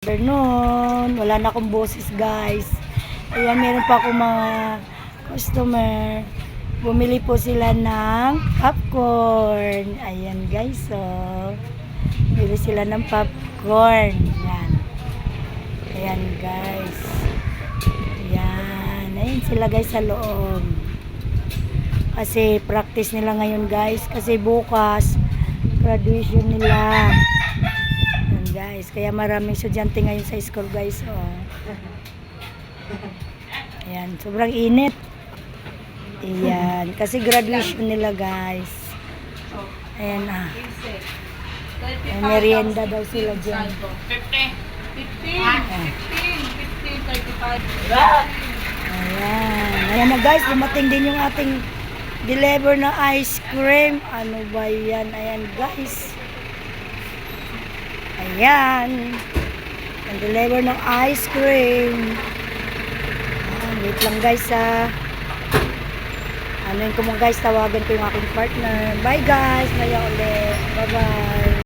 Afternoon, wala na akong boses guys. Ayan, meron pa akong mga customer. Bumili po sila ng popcorn. Ayan guys, so bili sila ng popcorn. Ayan. Ayan guys. Ayan. Ayan sila guys sa loob. Kasi practice nila ngayon guys. Kasi bukas graduation nila. Ayan guys. Kaya maraming estudyante ngayon sa school guys. Oh. Ayan. Sobrang init. Ayan. Kasi graduation nila guys. Ayan ah. May merienda daw sila dyan. 35. Ayan. Ayan na guys. Dumating din yung ating deliver na ice cream. Ano ba yan? Ayan guys. Ayan. Ang deliver ng ice cream. Ayan. Wait lang guys ha. Ano yun ko mo guys. Tawagan ko yung aking partner. Bye guys. Maya ulit. Bye bye.